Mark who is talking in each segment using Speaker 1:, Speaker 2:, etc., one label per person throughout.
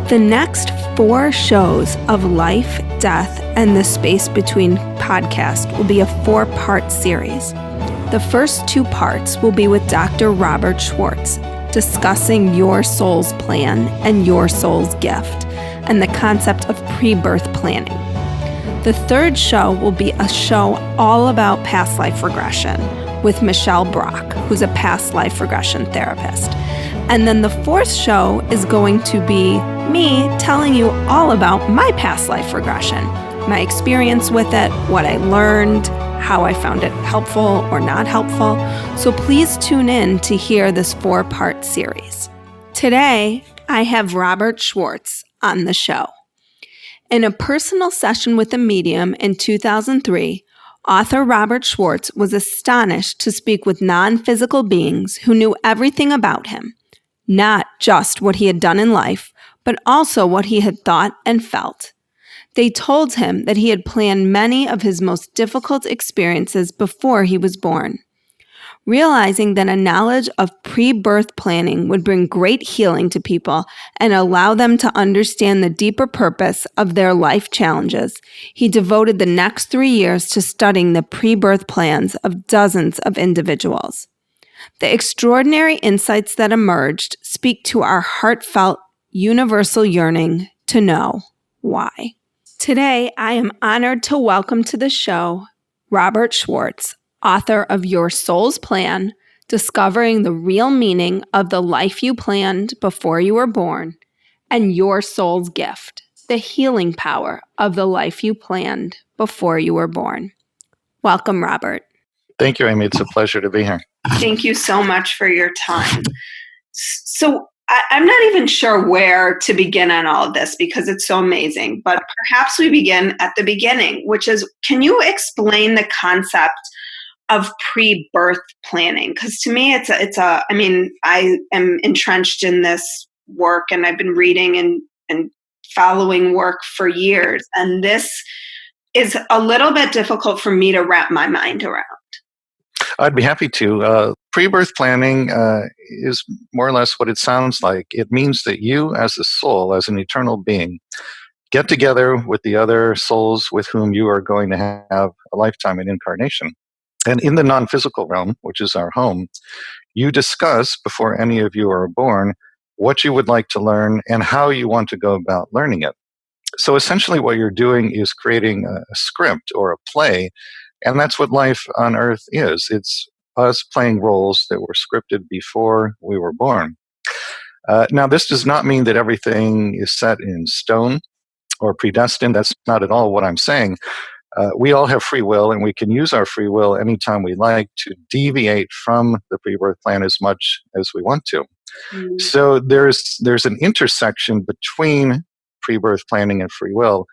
Speaker 1: The next 4 shows of Life, Death, and the Space Between podcast will be a 4-part series. The first 2 parts will be with Dr. Robert Schwartz, discussing your soul's plan and your soul's gift, and the concept of pre-birth planning. The third show will be a show all about past life regression with Michelle Brock, who's a past life regression therapist. And then the 4th show is going to be me telling you all about my past life regression, my experience with it, what I learned, how I found it helpful or not helpful. So please tune in to hear this 4-part series. Today, I have Robert Schwartz on the show. In a personal session with a medium in 2003, author Robert Schwartz was astonished to speak with non-physical beings who knew everything about him, not just what he had done in life, but also what he had thought and felt. They told him that he had planned many of his most difficult experiences before he was born. Realizing that a knowledge of pre-birth planning would bring great healing to people and allow them to understand the deeper purpose of their life challenges, he devoted the next 3 years to studying the pre-birth plans of dozens of individuals. The extraordinary insights that emerged speak to our heartfelt, universal yearning to know why. Today, I am honored to welcome to the show Robert Schwartz, author of Your Soul's Plan, Discovering the Real Meaning of the Life You Planned Before You Were Born, and Your Soul's Gift, the Healing Power of the Life You Planned Before You Were Born. Welcome, Robert.
Speaker 2: Thank you, Amy. It's a pleasure to be here.
Speaker 1: Thank you so much for your time. So I'm not even sure where to begin on all of this because it's so amazing, but perhaps we begin at the beginning, which is, can you explain the concept of pre-birth planning? Because to me, I am entrenched in this work and I've been reading and following work for years. And this is a little bit difficult for me to wrap my mind around.
Speaker 2: I'd be happy to. Pre-birth planning is more or less what it sounds like. It means that you as a soul, as an eternal being, get together with the other souls with whom you are going to have a lifetime in incarnation. And in the non-physical realm, which is our home, you discuss before any of you are born what you would like to learn and how you want to go about learning it. So essentially what you're doing is creating a script or a play, and that's what life on Earth is. It's us playing roles that were scripted before we were born. Now, this does not mean that everything is set in stone or predestined. That's not at all what I'm saying. We all have free will, and we can use our free will anytime we like to deviate from the pre-birth plan as much as we want to. Mm. So there's an intersection between pre-birth planning and free will,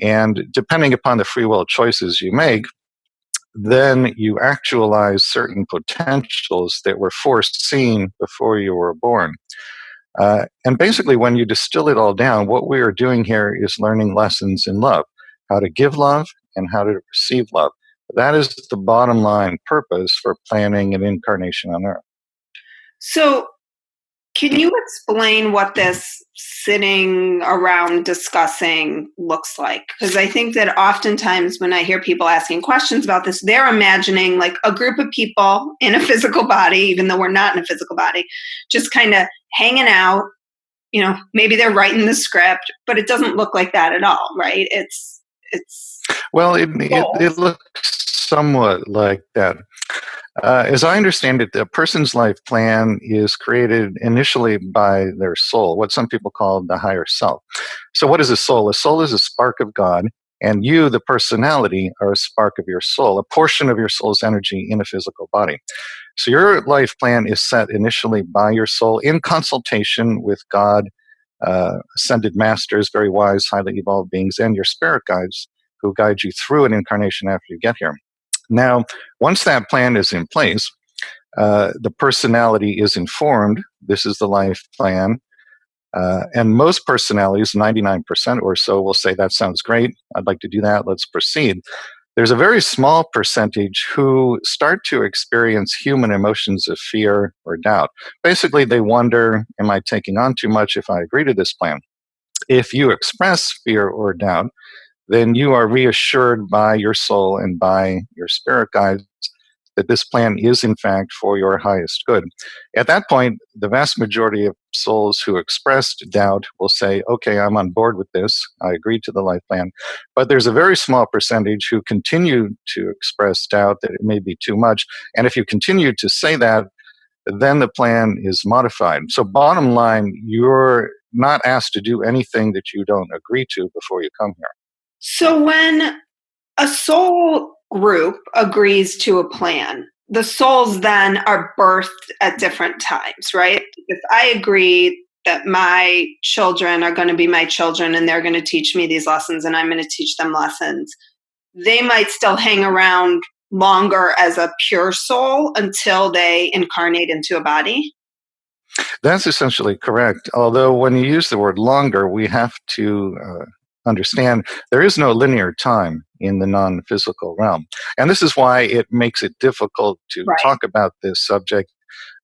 Speaker 2: and depending upon the free will choices you make, then you actualize certain potentials that were foreseen before you were born. And basically, when you distill it all down, what we are doing here is learning lessons in love, how to give love and how to receive love. That is the bottom line purpose for planning an incarnation on Earth.
Speaker 1: So, can you explain what this sitting around discussing looks like? Because I think that oftentimes when I hear people asking questions about this, they're imagining like a group of people in a physical body, even though we're not in a physical body, just kind of hanging out. You know, maybe they're writing the script, but it doesn't look like that at all, right? It's
Speaker 2: well, it looks somewhat like that. As I understand it, a person's life plan is created initially by their soul, what some people call the higher self. So what is a soul? A soul is a spark of God, and you, the personality, are a spark of your soul, a portion of your soul's energy in a physical body. So your life plan is set initially by your soul in consultation with God, ascended masters, very wise, highly evolved beings, and your spirit guides who guide you through an incarnation after you get here. Now, once that plan is in place, the personality is informed. This is the life plan. And most personalities, 99% or so, will say, that sounds great. I'd like to do that. Let's proceed. There's a very small percentage who start to experience human emotions of fear or doubt. Basically, they wonder, am I taking on too much if I agree to this plan? If you express fear or doubt, then you are reassured by your soul and by your spirit guides that this plan is in fact for your highest good. At that point, the vast majority of souls who expressed doubt will say, okay, I'm on board with this. I agree to the life plan. But there's a very small percentage who continue to express doubt that it may be too much. And if you continue to say that, then the plan is modified. So bottom line, you're not asked to do anything that you don't agree to before you come here.
Speaker 1: So when a soul group agrees to a plan, the souls then are birthed at different times, right? If I agree that my children are going to be my children and they're going to teach me these lessons and I'm going to teach them lessons, they might still hang around longer as a pure soul until they incarnate into a body.
Speaker 2: That's essentially correct. Although when you use the word longer, we have to understand there is no linear time in the non-physical realm. And this is why it makes it difficult to talk about this subject.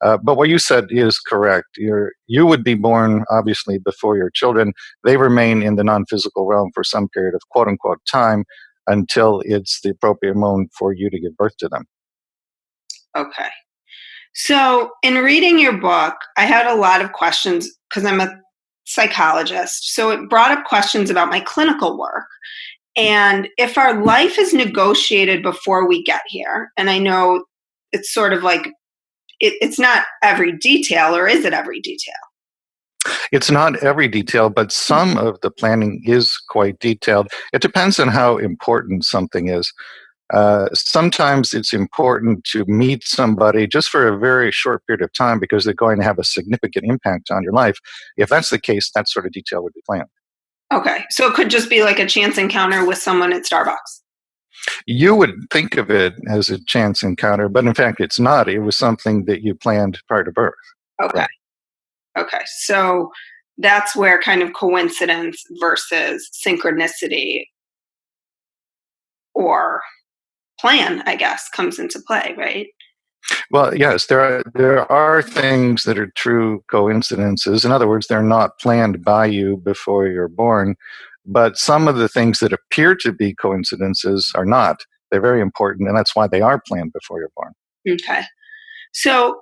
Speaker 2: But what you said is correct. You would be born, obviously, before your children. They remain in the non-physical realm for some period of quote-unquote time until it's the appropriate moment for you to give birth to them.
Speaker 1: Okay. So in reading your book, I had a lot of questions because I'm a psychologist. So it brought up questions about my clinical work. And if our life is negotiated before we get here, and I know it's sort of like, it's not every detail, or is it every detail?
Speaker 2: It's not every detail, but some of the planning is quite detailed. It depends on how important something is. Sometimes it's important to meet somebody just for a very short period of time because they're going to have a significant impact on your life. If that's the case, that sort of detail would be planned.
Speaker 1: Okay. So it could just be like a chance encounter with someone at Starbucks.
Speaker 2: You would think of it as a chance encounter, but in fact, it's not. It was something that you planned prior to birth.
Speaker 1: Okay.
Speaker 2: Right.
Speaker 1: Okay. So that's where kind of coincidence versus synchronicity or plan, I guess, comes into play, right?
Speaker 2: Well, yes, there are things that are true coincidences. In other words, they're not planned by you before you're born, but some of the things that appear to be coincidences are not. They're very important, and that's why they are planned before you're born.
Speaker 1: Okay. So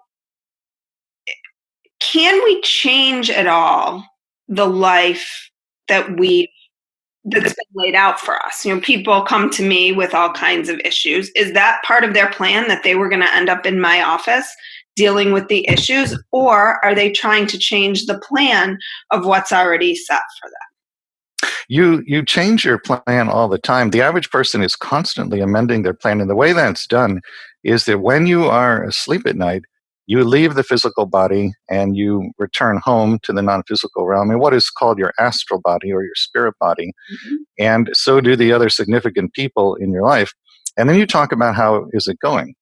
Speaker 1: can we change at all the life that's been laid out for us? You know, people come to me with all kinds of issues. Is that part of their plan, that they were going to end up in my office dealing with the issues, or are they trying to change the plan of what's already set for them?
Speaker 2: You change your plan all the time. The average person is constantly amending their plan, and the way that's done is that when you are asleep at night, you leave the physical body and you return home to the non-physical realm in what is called your astral body or your spirit body.
Speaker 1: Mm-hmm.
Speaker 2: And so do the other significant people in your life. And then you talk about how is it going?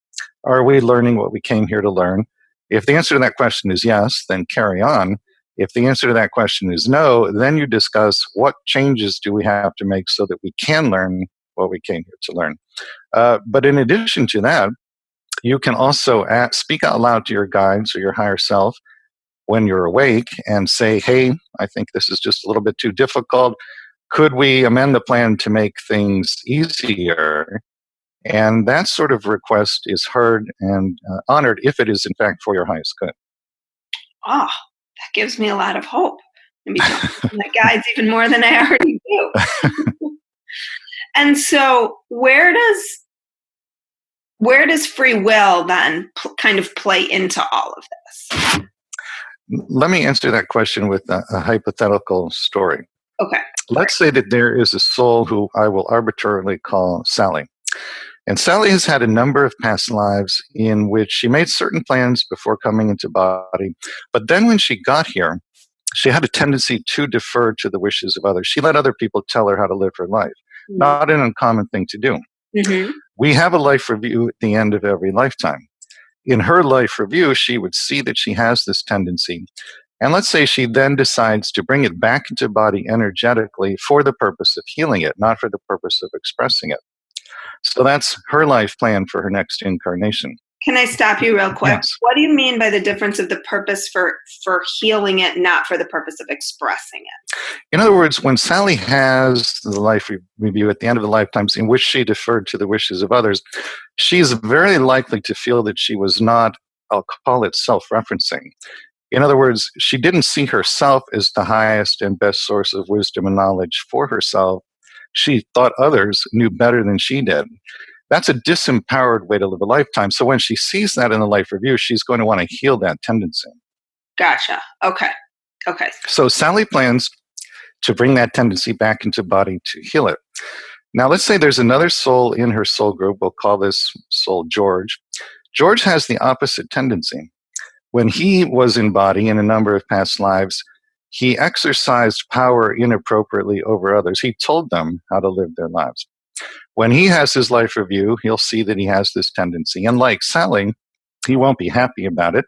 Speaker 2: Are we learning what we came here to learn? If the answer to that question is yes, then carry on. If the answer to that question is no, then you discuss what changes do we have to make so that we can learn what we came here to learn. But in addition to that, you can also speak out loud to your guides or your higher self when you're awake and say, hey, I think this is just a little bit too difficult. Could we amend the plan to make things easier? And that sort of request is heard and honored if it is, in fact, for your highest good.
Speaker 1: Oh, that gives me a lot of hope. Maybe my guides even more than I already do. And so where does free will then kind of play into all of this?
Speaker 2: Let me answer that question with a hypothetical story.
Speaker 1: Okay.
Speaker 2: Let's say that there is a soul who I will arbitrarily call Sally. And Sally has had a number of past lives in which she made certain plans before coming into body. But then when she got here, she had a tendency to defer to the wishes of others. She let other people tell her how to live her life. Mm-hmm. Not an uncommon thing to do.
Speaker 1: Mm-hmm.
Speaker 2: We have a life review at the end of every lifetime. In her life review, she would see that she has this tendency. And let's say she then decides to bring it back into body energetically for the purpose of healing it, not for the purpose of expressing it. So that's her life plan for her next incarnation.
Speaker 1: Can I stop you real quick?
Speaker 2: Yes.
Speaker 1: What do you mean by the difference of the purpose for healing it, not for the purpose of expressing it?
Speaker 2: In other words, when Sally has the life review at the end of the lifetimes in which she deferred to the wishes of others, she's very likely to feel that she was not, I'll call it self-referencing. In other words, she didn't see herself as the highest and best source of wisdom and knowledge for herself. She thought others knew better than she did. That's a disempowered way to live a lifetime. So when she sees that in the life review, she's going to want to heal that tendency.
Speaker 1: Gotcha. Okay.
Speaker 2: So Sally plans to bring that tendency back into body to heal it. Now, let's say there's another soul in her soul group. We'll call this soul George. George has the opposite tendency. When he was in body in a number of past lives, he exercised power inappropriately over others. He told them how to live their lives. When he has his life review, he'll see that he has this tendency. And like Sally, he won't be happy about it.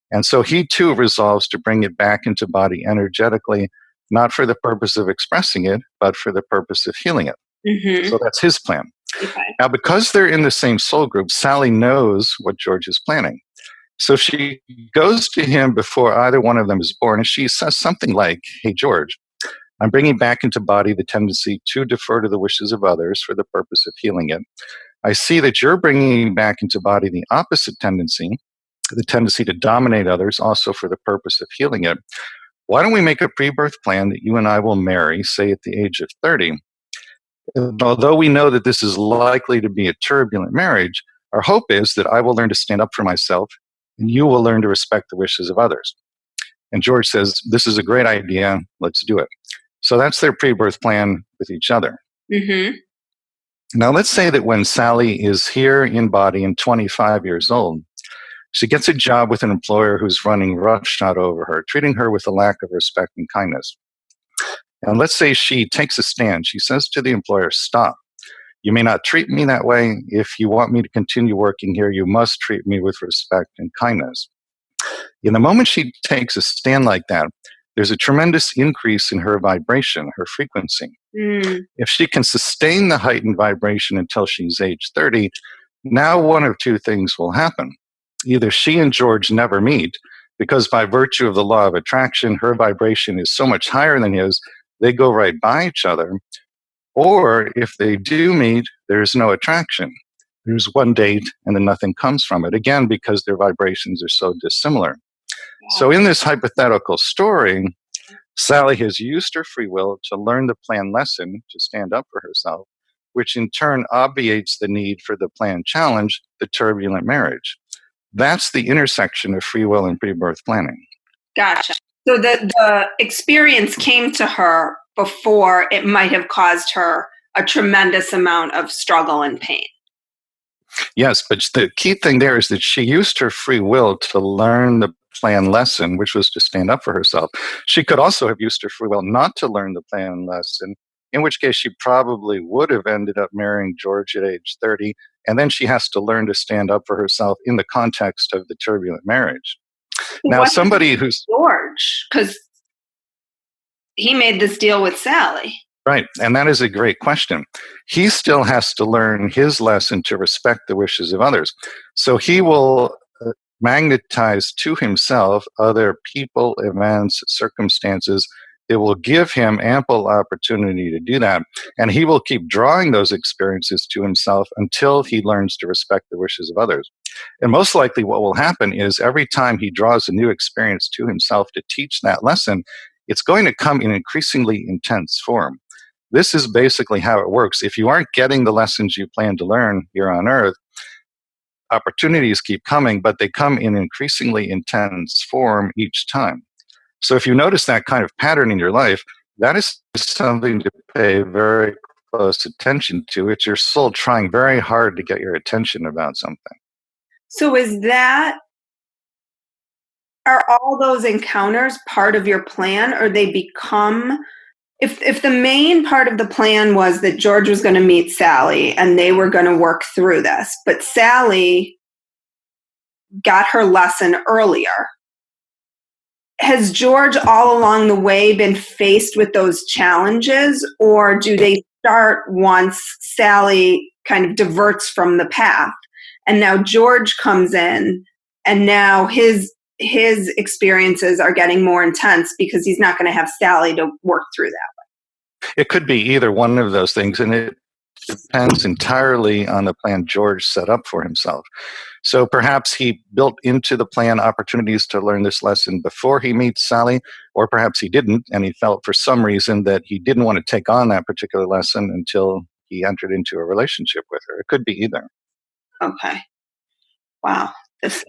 Speaker 2: And so he too resolves to bring it back into body energetically, not for the purpose of expressing it, but for the purpose of healing it.
Speaker 1: Mm-hmm.
Speaker 2: So that's his plan.
Speaker 1: Okay.
Speaker 2: Now, because they're in the same soul group, Sally knows what George is planning. So she goes to him before either one of them is born, and she says something like, "Hey, George, I'm bringing back into body the tendency to defer to the wishes of others for the purpose of healing it. I see that you're bringing back into body the opposite tendency, the tendency to dominate others, also for the purpose of healing it. Why don't we make a pre-birth plan that you and I will marry, say at the age of 30? And although we know that this is likely to be a turbulent marriage, our hope is that I will learn to stand up for myself and you will learn to respect the wishes of others." And George says, "This is a great idea. Let's do it." So that's their pre-birth plan with each other.
Speaker 1: Mm-hmm.
Speaker 2: Now, let's say that when Sally is here in body and 25 years old, she gets a job with an employer who's running roughshod over her, treating her with a lack of respect and kindness. And let's say she takes a stand. She says to the employer, "Stop. You may not treat me that way. If you want me to continue working here, you must treat me with respect and kindness." In the moment she takes a stand like that, there's a tremendous increase in her vibration, her frequency. If she can sustain the heightened vibration until she's age 30, now one of two things will happen. Either she and George never meet, because by virtue of the law of attraction, her vibration is so much higher than his, they go right by each other. Or if they do meet, there's no attraction. There's one date and then nothing comes from it, again, because their vibrations are so dissimilar. So in this hypothetical story, Sally has used her free will to learn the planned lesson to stand up for herself, which in turn obviates the need for the planned challenge, the turbulent marriage. That's the intersection of free will and pre-birth planning.
Speaker 1: Gotcha. So the experience came to her before it might have caused her a tremendous amount of struggle and pain.
Speaker 2: Yes, but the key thing there is that she used her free will to learn the planned lesson, which was to stand up for herself. She could also have used her free will not to learn the planned lesson, in which case she probably would have ended up marrying George at age 30, and then she has to learn to stand up for herself in the context of the turbulent marriage. Now, somebody who's
Speaker 1: George, because he made this deal with Sally.
Speaker 2: Right, and that is a great question. He still has to learn his lesson to respect the wishes of others. So he will magnetize to himself other people, events, circumstances. It will give him ample opportunity to do that. And he will keep drawing those experiences to himself until he learns to respect the wishes of others. And most likely what will happen is every time he draws a new experience to himself to teach that lesson, it's going to come in increasingly intense form. This is basically how it works. If you aren't getting the lessons you plan to learn here on Earth, opportunities keep coming, but they come in increasingly intense form each time. So if you notice that kind of pattern in your life, that is something to pay very close attention to. It's your soul trying very hard to get your attention about something.
Speaker 1: So are all those encounters part of your plan, or they become, if the main part of the plan was that George was going to meet Sally and they were going to work through this, but Sally got her lesson earlier, has George all along the way been faced with those challenges, or do they start once Sally kind of diverts from the path and now George comes in, and now his experiences are getting more intense because he's not going to have Sally to work through that.
Speaker 2: It could be either one of those things, and it depends entirely on the plan George set up for himself. So perhaps he built into the plan opportunities to learn this lesson before he meets Sally, or perhaps he didn't, and he felt for some reason that he didn't want to take on that particular lesson until he entered into a relationship with her. It could be either.
Speaker 1: Okay. Wow.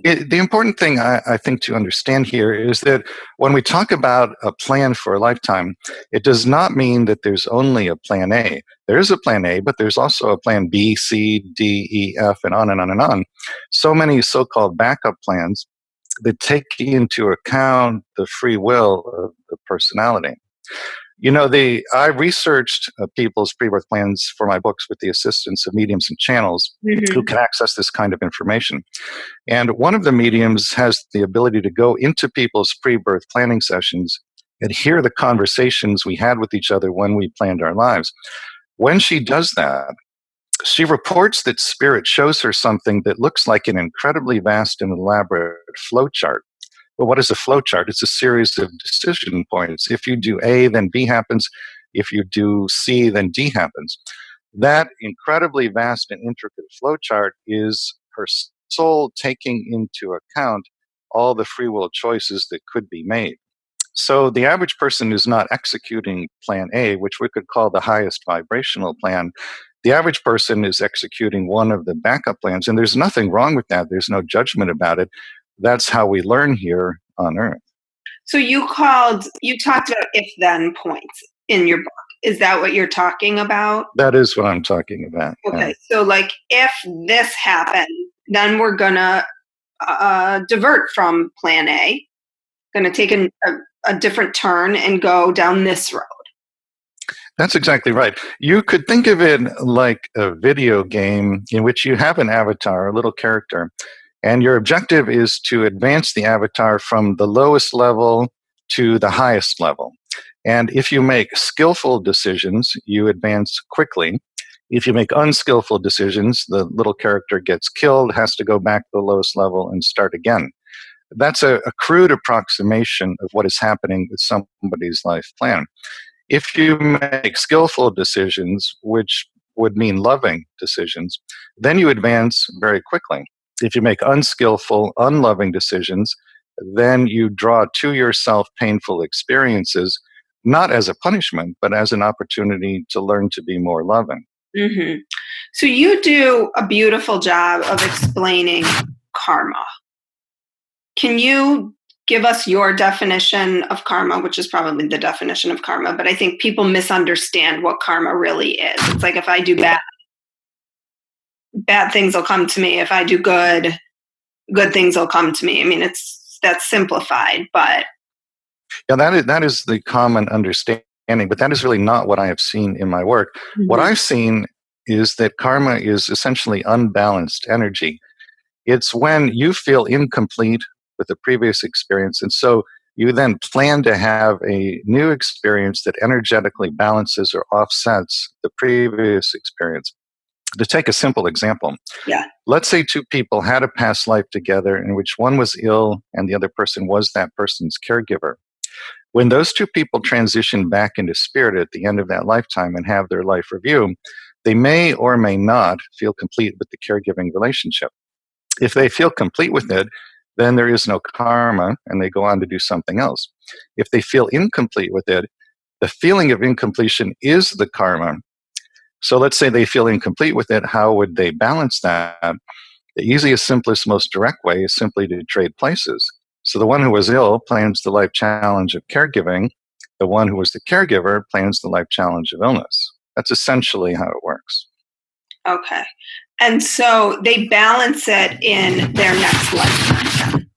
Speaker 2: The important thing I think to understand here is that when we talk about a plan for a lifetime, it does not mean that there's only a plan A. There is a plan A, but there's also a plan B, C, D, E, F, and on and on and on. So many so-called backup plans that take into account the free will of the personality. You know, I researched people's pre-birth plans for my books with the assistance of mediums and channels who can access this kind of information. And one of the mediums has the ability to go into people's pre-birth planning sessions and hear the conversations we had with each other when we planned our lives. When she does that, she reports that spirit shows her something that looks like an incredibly vast and elaborate flow chart. Well, what is a flow chart? It's a series of decision points. If you do A, then B happens. If you do C, then D happens. That incredibly vast and intricate flow chart is her soul taking into account all the free will choices that could be made. So the average person is not executing plan A, which we could call the highest vibrational plan. The average person is executing one of the backup plans, and there's nothing wrong with that. There's no judgment about it. That's how we learn here on Earth.
Speaker 1: So you talked about if-then points in your book. Is that what you're talking about?
Speaker 2: That is what I'm talking about.
Speaker 1: Okay,
Speaker 2: yeah.
Speaker 1: So like if this happened, then we're going to divert from plan A, going to take a different turn and go down this road.
Speaker 2: That's exactly right. You could think of it like a video game in which you have an avatar, a little character, and your objective is to advance the avatar from the lowest level to the highest level. And if you make skillful decisions, you advance quickly. If you make unskillful decisions, the little character gets killed, has to go back to the lowest level and start again. That's a crude approximation of what is happening with somebody's life plan. If you make skillful decisions, which would mean loving decisions, then you advance very quickly. If you make unskillful, unloving decisions, then you draw to yourself painful experiences, not as a punishment, but as an opportunity to learn to be more loving.
Speaker 1: Mm-hmm. So you do a beautiful job of explaining karma. Can you give us your definition of karma, which is probably the definition of karma, but I think people misunderstand what karma really is. It's like if I do bad things will come to me. If I do good things will come to me. I mean, that's simplified, but
Speaker 2: yeah, that is the common understanding, but that is really not what I have seen in my work. Mm-hmm. What I've seen is that karma is essentially unbalanced energy. It's when you feel incomplete with the previous experience, and so you then plan to have a new experience that energetically balances or offsets the previous experience. To take a simple example, let's say two people had a past life together in which one was ill and the other person was that person's caregiver. When those two people transition back into spirit at the end of that lifetime and have their life review, they may or may not feel complete with the caregiving relationship. If they feel complete with it, then there is no karma and they go on to do something else. If they feel incomplete with it, the feeling of incompletion is the karma. So let's say they feel incomplete with it. How would they balance that? The easiest, simplest, most direct way is simply to trade places. So the one who was ill plans the life challenge of caregiving. The one who was the caregiver plans the life challenge of illness. That's essentially how it works.
Speaker 1: Okay. And so they balance it in their next lifetime.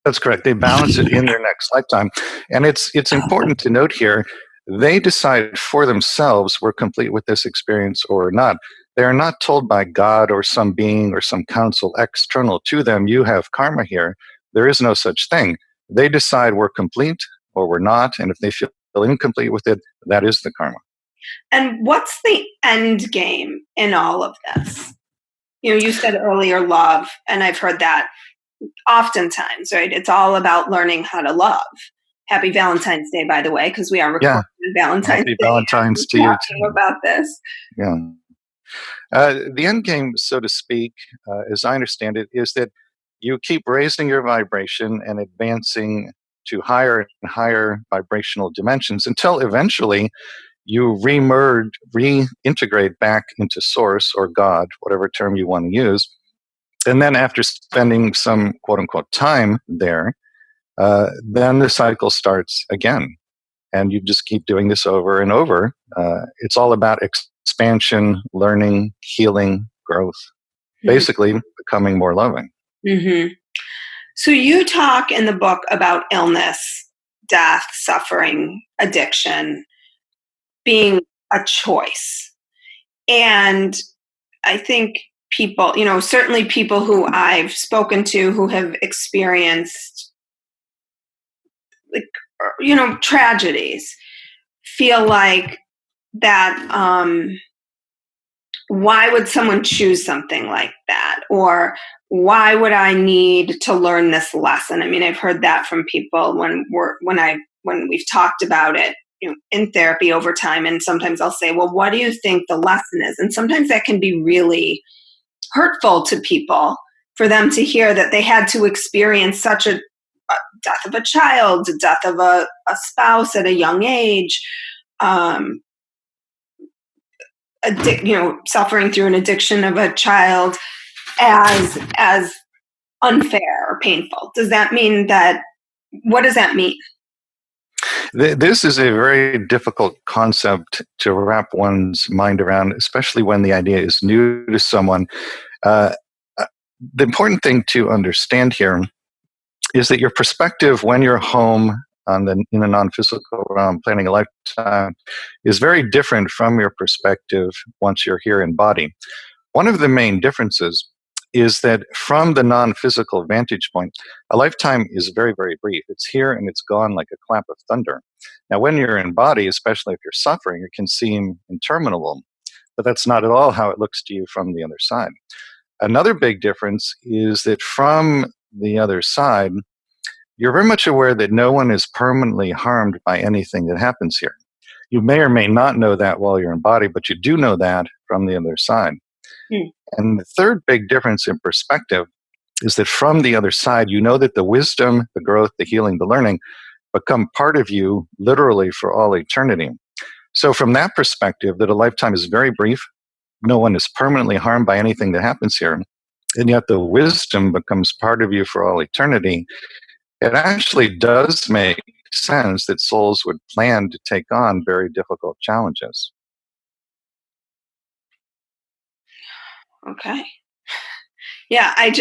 Speaker 2: That's correct. They balance it in their next lifetime. And it's important to note here, they decide for themselves we're complete with this experience or not. They are not told by God or some being or some counsel external to them, you have karma here. There is no such thing. They decide we're complete or we're not. And if they feel incomplete with it, that is the karma.
Speaker 1: And what's the end game in all of this? you said earlier love, and I've heard that oftentimes, right? It's all about learning how to love. Happy Valentine's Day, by the way, because we are
Speaker 2: Yeah.
Speaker 1: recording Valentine's
Speaker 2: Happy
Speaker 1: Day
Speaker 2: Valentine's to you
Speaker 1: talking
Speaker 2: too.
Speaker 1: about this.
Speaker 2: Yeah. The end game, so to speak, as I understand it, is that you keep raising your vibration and advancing to higher and higher vibrational dimensions until eventually you reintegrate back into source or God, whatever term you want to use. And then after spending some quote unquote time there, then the cycle starts again. And you just keep doing this over and over. It's all about expansion, learning, healing, growth, basically becoming more loving.
Speaker 1: Mm-hmm. So you talk in the book about illness, death, suffering, addiction being a choice. And I think people, certainly people who I've spoken to who have experienced, like, tragedies, feel like that why would someone choose something like that? Or why would I need to learn this lesson? I mean, I've heard that from people when we've talked about it, in therapy over time. And sometimes I'll say, well, what do you think the lesson is? And sometimes that can be really hurtful to people for them to hear that they had to experience such a death of a child, death of a spouse at a young age, suffering through an addiction of a child as unfair or painful. Does that mean that? What does that mean?
Speaker 2: This is a very difficult concept to wrap one's mind around, especially when the idea is new to someone. The important thing to understand here is that your perspective when you're home in a non-physical realm, planning a lifetime, is very different from your perspective once you're here in body. One of the main differences is that from the non-physical vantage point, a lifetime is very, very brief. It's here and it's gone like a clap of thunder. Now, when you're in body, especially if you're suffering, it can seem interminable, but that's not at all how it looks to you from the other side. Another big difference is that from the other side, you're very much aware that no one is permanently harmed by anything that happens here. You may or may not know that while you're in body, but you do know that from the other side. And the third big difference in perspective is that from the other side, you know that the wisdom, the growth, the healing, the learning become part of you literally for all eternity. So from that perspective, that a lifetime is very brief, no one is permanently harmed by anything that happens here, and yet the wisdom becomes part of you for all eternity. It actually does make sense that souls would plan to take on very difficult challenges.
Speaker 1: Okay. Yeah, I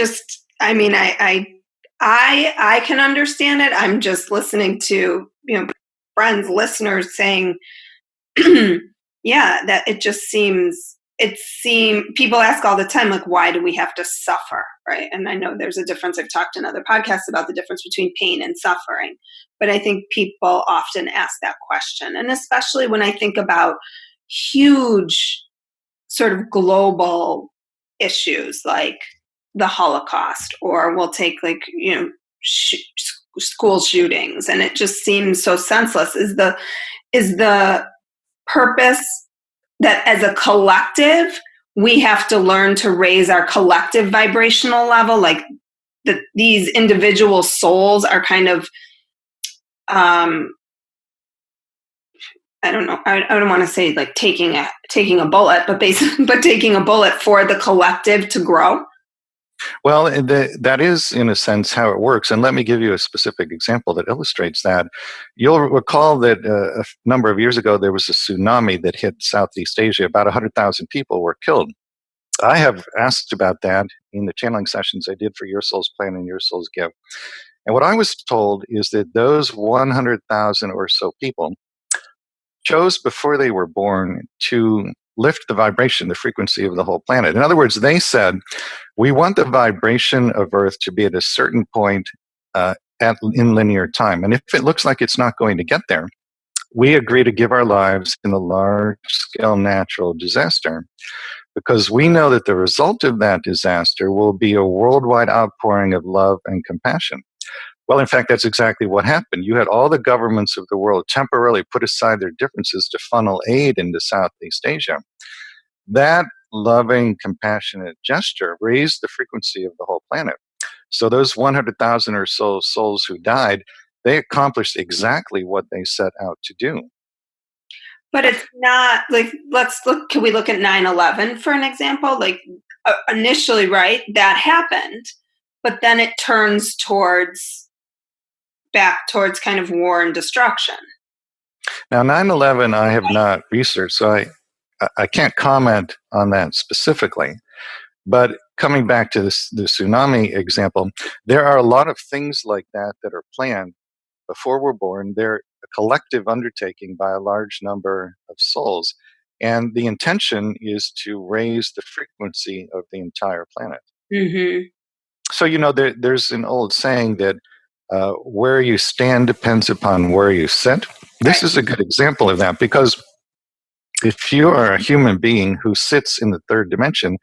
Speaker 1: can understand it. I'm just listening to, friends, listeners saying, yeah, that it just seems, people ask all the time, like, why do we have to suffer? Right. And I know there's a difference. I've talked in other podcasts about the difference between pain and suffering, but I think people often ask that question. And especially when I think about huge sort of global issues like the Holocaust, or we'll take school shootings, and it just seems so senseless. Is the purpose that as a collective we have to learn to raise our collective vibrational level, like that these individual souls are kind of I don't know. I don't want to say like taking a bullet, but taking a bullet for the collective to grow.
Speaker 2: Well, that is, in a sense, how it works. And let me give you a specific example that illustrates that. You'll recall that a number of years ago, there was a tsunami that hit Southeast Asia. About 100,000 people were killed. I have asked about that in the channeling sessions I did for Your Soul's Plan and Your Soul's Give. And what I was told is that those 100,000 or so people chose before they were born to lift the vibration, the frequency of the whole planet. In other words, they said, we want the vibration of Earth to be at a certain point in linear time. And if it looks like it's not going to get there, we agree to give our lives in a large-scale natural disaster. because we know that the result of that disaster will be a worldwide outpouring of love and compassion. Well, in fact, that's exactly what happened. You had all the governments of the world temporarily put aside their differences to funnel aid into Southeast Asia. That loving, compassionate gesture raised the frequency of the whole planet. So those 100,000 or so souls who died, they accomplished exactly what they set out to do.
Speaker 1: But it's not like, can we look at 9/11 for an example? Like initially, right, that happened, but then it turns back towards kind of war and destruction.
Speaker 2: Now, 9/11, I have not researched, so I can't comment on that specifically. But coming back to the tsunami example, there are a lot of things like that that are planned before we're born. They're a collective undertaking by a large number of souls. And the intention is to raise the frequency of the entire planet.
Speaker 1: Mm-hmm.
Speaker 2: So, there's an old saying that where you stand depends upon where you sit. This is a good example of that, because if you are a human being who sits in the third dimension,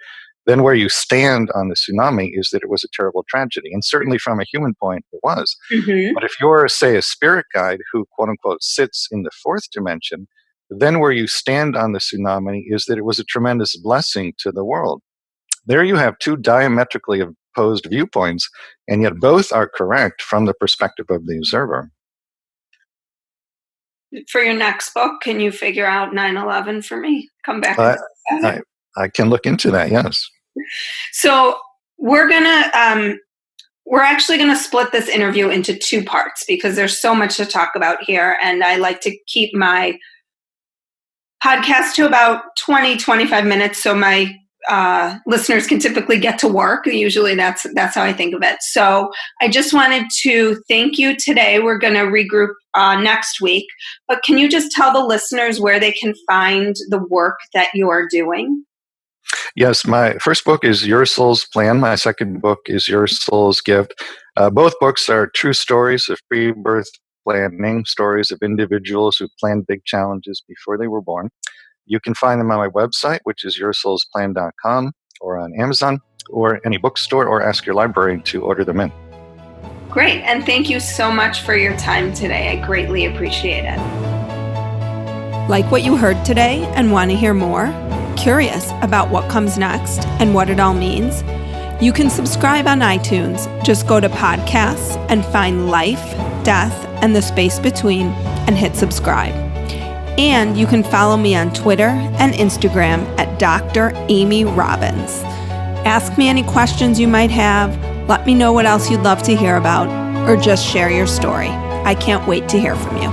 Speaker 2: then where you stand on the tsunami is that it was a terrible tragedy. And certainly from a human point, it was.
Speaker 1: Mm-hmm.
Speaker 2: But if you're, say, a spirit guide who, quote unquote, sits in the fourth dimension, then where you stand on the tsunami is that it was a tremendous blessing to the world. There you have two diametrically opposed viewpoints, and yet both are correct from the perspective of the observer.
Speaker 1: For your next book, can you figure out 9/11 for me? Come back.
Speaker 2: I can look into that, yes.
Speaker 1: So we're actually gonna split this interview into two parts because there's so much to talk about here, and I like to keep my podcast to about 20-25 minutes so my listeners can typically get to work. Usually that's how I think of it. So I just wanted to thank you today. We're going to regroup next week, but can you just tell the listeners where they can find the work that you are doing?
Speaker 2: Yes, my first book is Your Soul's Plan. My second book is Your Soul's Gift. Both books are true stories of pre-birth planning, stories of individuals who planned big challenges before they were born. You can find them on my website, which is yoursoulsplan.com, or on Amazon, or any bookstore, or ask your librarian to order them in.
Speaker 1: Great, and thank you so much for your time today. I greatly appreciate it. Like what you heard today and want to hear more? Curious about what comes next and what it all means? You can subscribe on iTunes. Just go to podcasts and find Life, Death, and the Space Between and hit subscribe. And you can follow me on Twitter and Instagram at Dr. Amy Robbins. Ask me any questions you might have, let me know what else you'd love to hear about, or just share your story. I can't wait to hear from you.